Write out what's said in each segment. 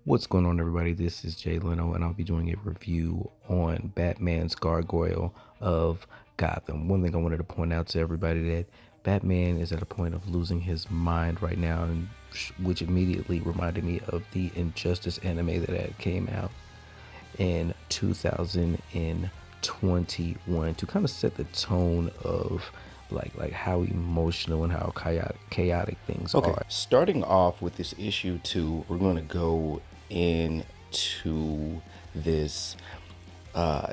What's going on, everybody? This is Jay Leno, and I'll be doing a review on Batman's Gargoyle of Gotham. One thing I wanted to point out to everybody that Batman is at a point of losing his mind right now, and which immediately reminded me of the Injustice anime that had came out in 2021 to kind of set the tone of like how emotional and how chaotic things Okay, are. starting off with this issue 2, we're going to go into this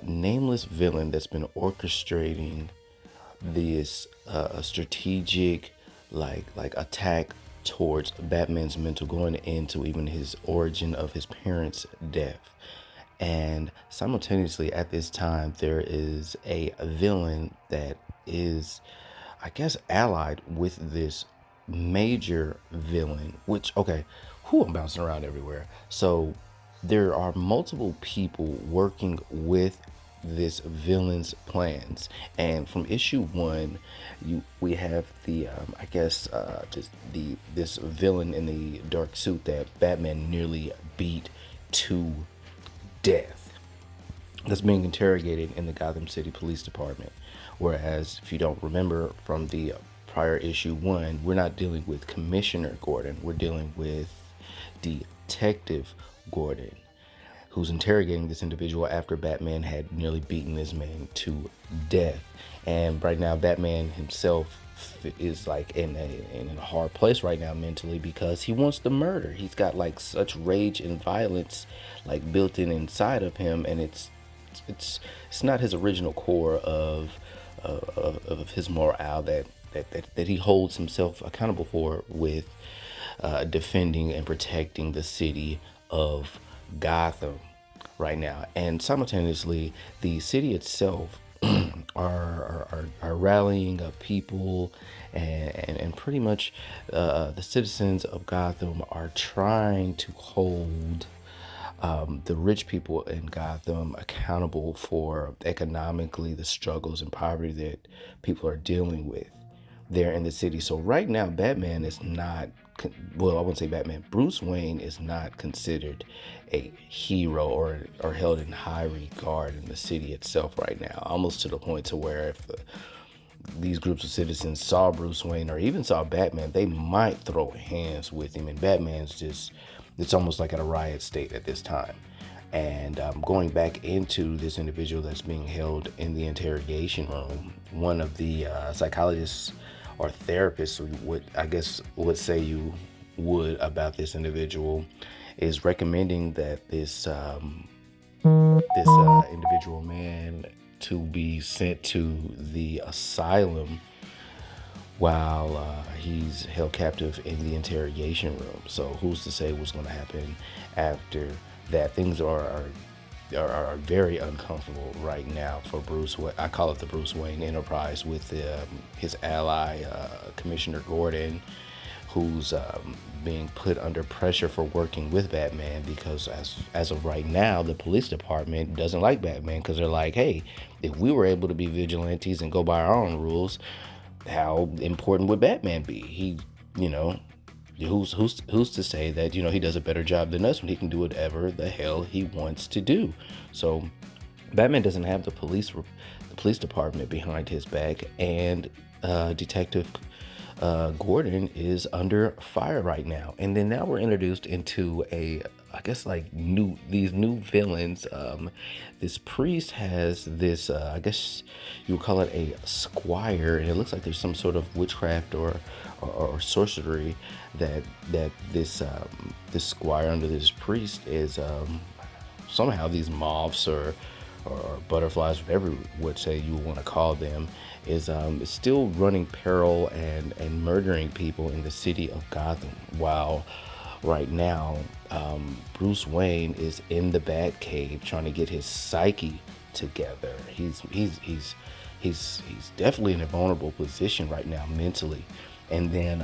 nameless villain that's been orchestrating this strategic like attack towards Batman's mental, going into even his origin of his parents' death. And simultaneously at this time, there is a villain that is, I guess, allied with this major villain, which, okay, I'm bouncing around everywhere. So there are multiple people working with this villain's plans, and from issue 1 we have the just this villain in the dark suit that Batman nearly beat to death, that's being interrogated in the Gotham City Police Department. Whereas, if you don't remember from the prior issue 1, we're not dealing with Commissioner Gordon, we're dealing with Detective Gordon, who's interrogating this individual after Batman had nearly beaten this man to death. And right now, Batman himself is like in a hard place right now mentally, because he wants to murder. He's got like such rage and violence like built in inside of him, and it's not his original core of his morale that he holds himself accountable for, with defending and protecting the city of Gotham right now. And simultaneously, the city itself are rallying up people, and pretty much the citizens of Gotham are trying to hold the rich people in Gotham accountable for economically the struggles and poverty that people are dealing with there in the city. So right now, Batman is not, well, I wouldn't say Batman, Bruce Wayne is not considered a hero or held in high regard in the city itself right now, almost to the point to where if these groups of citizens saw Bruce Wayne or even saw Batman, they might throw hands with him. And Batman's just, it's almost like at a riot state at this time. And going back into this individual that's being held in the interrogation room, one of the psychologists or therapists would say you would about this individual is recommending that this individual man to be sent to the asylum while he's held captive in the interrogation room. So who's to say what's going to happen after that? Things are very uncomfortable right now for Bruce. I call it the Bruce Wayne enterprise, with his ally Commissioner Gordon, who's being put under pressure for working with Batman, because as of right now, the police department doesn't like Batman, because they're like, hey, if we were able to be vigilantes and go by our own rules, how important would Batman be? You know, who's to say that he does a better job than us when he can do whatever the hell he wants to do? So Batman doesn't have the police department behind his back, and Detective Gordon is under fire right now. And then now we're introduced into these new villains. This priest has this, I guess you would call it a squire, and it looks like there's some sort of witchcraft or sorcery that this squire under this priest is somehow these moths or butterflies, whatever would say you want to call them, is still running peril and murdering people in the city of Gotham. While right now, Bruce Wayne is in the Batcave trying to get his psyche together. He's definitely in a vulnerable position right now mentally. And then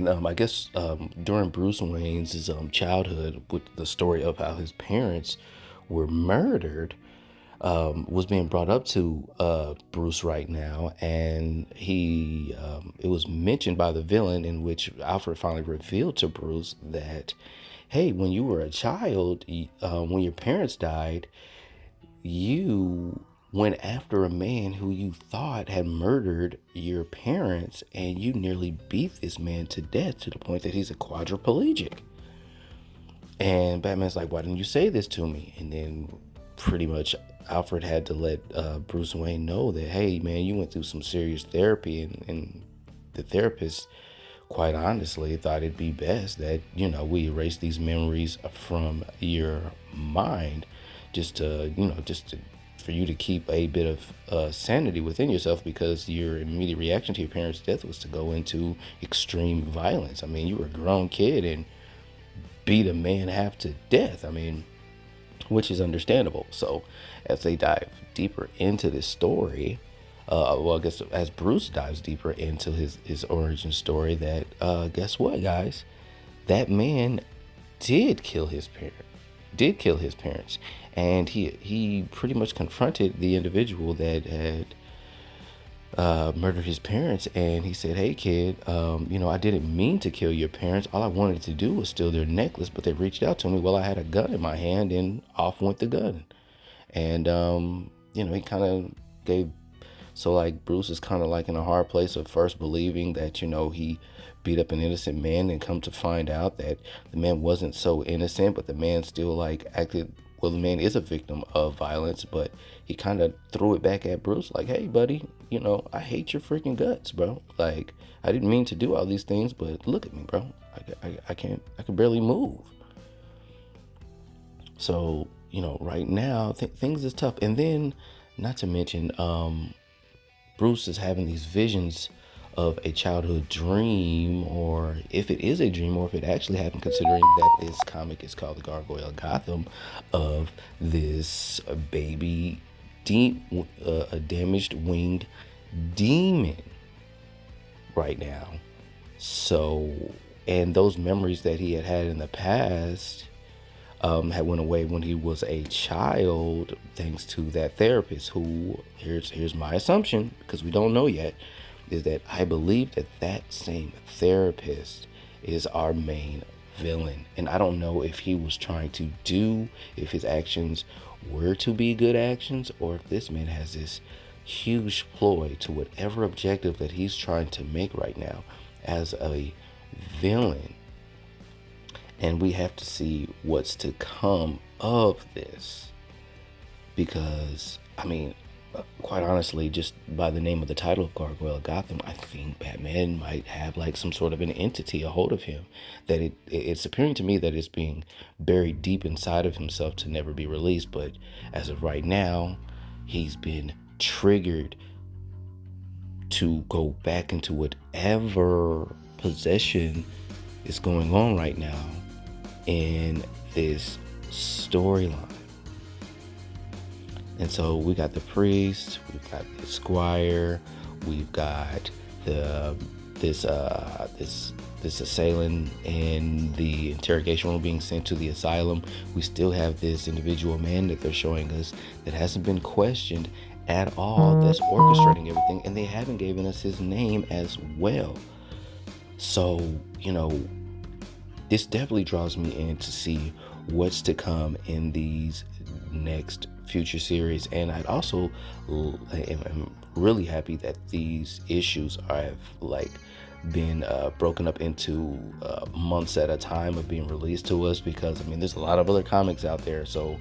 I guess during Bruce Wayne's childhood, with the story of how his parents were murdered, was being brought up to Bruce right now, and it was mentioned by the villain, in which Alfred finally revealed to Bruce that, hey, when you were a child, when your parents died, you went after a man who you thought had murdered your parents, and you nearly beat this man to death to the point that he's a quadriplegic. And Batman's like, why didn't you say this to me? And then pretty much Alfred had to let Bruce Wayne know that, hey, man, you went through some serious therapy. And the therapist, quite honestly, thought it'd be best that, we erase these memories from your mind just for you to keep a bit of sanity within yourself, because your immediate reaction to your parents' death was to go into extreme violence. I mean, you were a grown kid and beat a man half to death. I mean, which is understandable. So, as they dive deeper into this story, well, I guess as Bruce dives deeper into his origin story, that guess what, guys? That man did kill his parents, and he pretty much confronted the individual that had murdered his parents, and he said, hey kid, I didn't mean to kill your parents. All I wanted to do was steal their necklace, but they reached out to me while I had a gun in my hand, and off went the gun. And he kind of gave, so like Bruce is kind of like in a hard place of first believing that he beat up an innocent man, and come to find out that the man wasn't so innocent, but the man still like acted, well, the man is a victim of violence, but he kind of threw it back at Bruce like, hey buddy, I hate your freaking guts, bro. Like, I didn't mean to do all these things, but look at me, bro. I can barely move. So, right now things is tough. And then, not to mention, Bruce is having these visions of a childhood dream, or if it is a dream, or if it actually happened, considering that this comic is called The Gargoyle of Gotham, of this baby, a damaged winged demon right now. So, and those memories that he had in the past had went away when he was a child, thanks to that therapist who, here's my assumption, because we don't know yet, is that I believe that same therapist is our main villain. And I don't know if he was trying to if his actions were to be good actions, or if this man has this huge ploy to whatever objective that he's trying to make right now as a villain. And we have to see what's to come of this, because, I mean, quite honestly, just by the name of the title of Gargoyle of Gotham, I think Batman might have like some sort of an entity a hold of him, that it's appearing to me that it's being buried deep inside of himself to never be released. But as of right now, he's been triggered to go back into whatever possession is going on right now in this storyline. And so we got the priest, we've got the squire, we've got this assailant in the interrogation room being sent to the asylum. We still have this individual man that they're showing us that hasn't been questioned at all, that's orchestrating everything, and they haven't given us his name as well. So, this definitely draws me in to see what's to come in these next future series. And I'd also am really happy that these issues have like been broken up into months at a time of being released to us, because I mean, there's a lot of other comics out there. So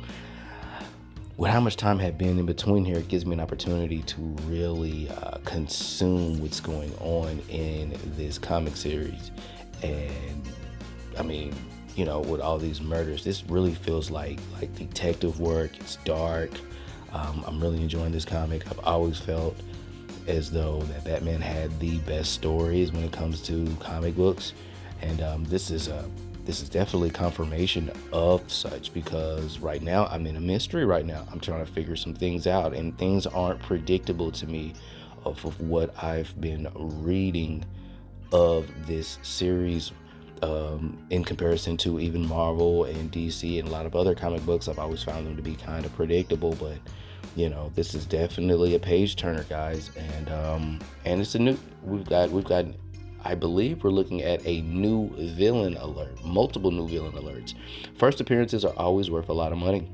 with how much time had been in between here, it gives me an opportunity to really consume what's going on in this comic series. And I mean, with all these murders, this really feels like detective work. It's dark. I'm really enjoying this comic. I've always felt as though that Batman had the best stories when it comes to comic books, and this is definitely confirmation of such, because right now I'm in a mystery. Right now I'm trying to figure some things out, and things aren't predictable to me of what I've been reading of this series. In comparison to even Marvel and DC and a lot of other comic books, I've always found them to be kind of predictable. But This is definitely a page turner, guys, and it's a new. We've got. I believe we're looking at a new villain alert, multiple new villain alerts. First appearances are always worth a lot of money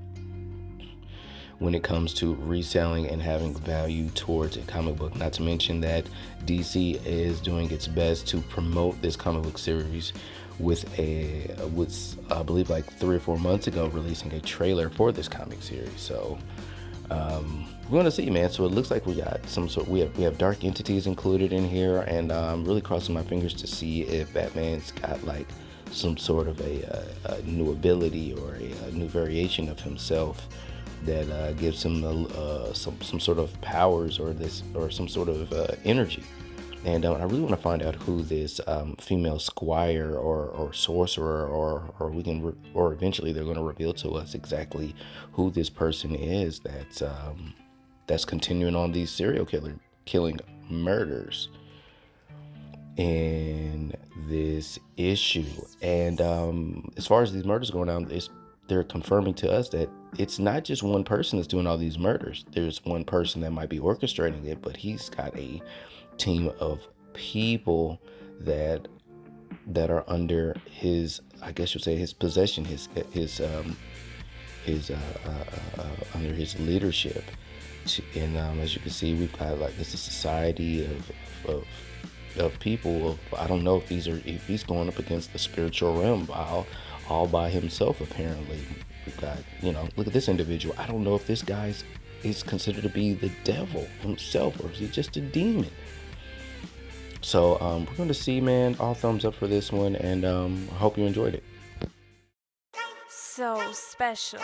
when it comes to reselling and having value towards a comic book. Not to mention that DC is doing its best to promote this comic book series with I believe like 3 or 4 months ago releasing a trailer for this comic series. So we're gonna see, man. So it looks like we got some sort. We have dark entities included in here, and I'm really crossing my fingers to see if Batman's got like some sort of a new ability or a new variation of himself that gives him some sort of powers or some sort of energy. And I really want to find out who this female squire or sorcerer or eventually they're going to reveal to us exactly who this person is that's continuing on these serial killing murders in this issue. And as far as these murders going on, they're confirming to us that it's not just one person that's doing all these murders. There's one person that might be orchestrating it, but he's got a team of people that are under his, I guess you'd say, his possession, his under his leadership. And as you can see, we've got like this is a society of people. I don't know if he's going up against the spiritual realm all by himself. Apparently, we've got look at this individual. I don't know if this guy is considered to be the devil himself or is he just a demon. So we're going to see, man. All thumbs up for this one, and I hope you enjoyed it. So special.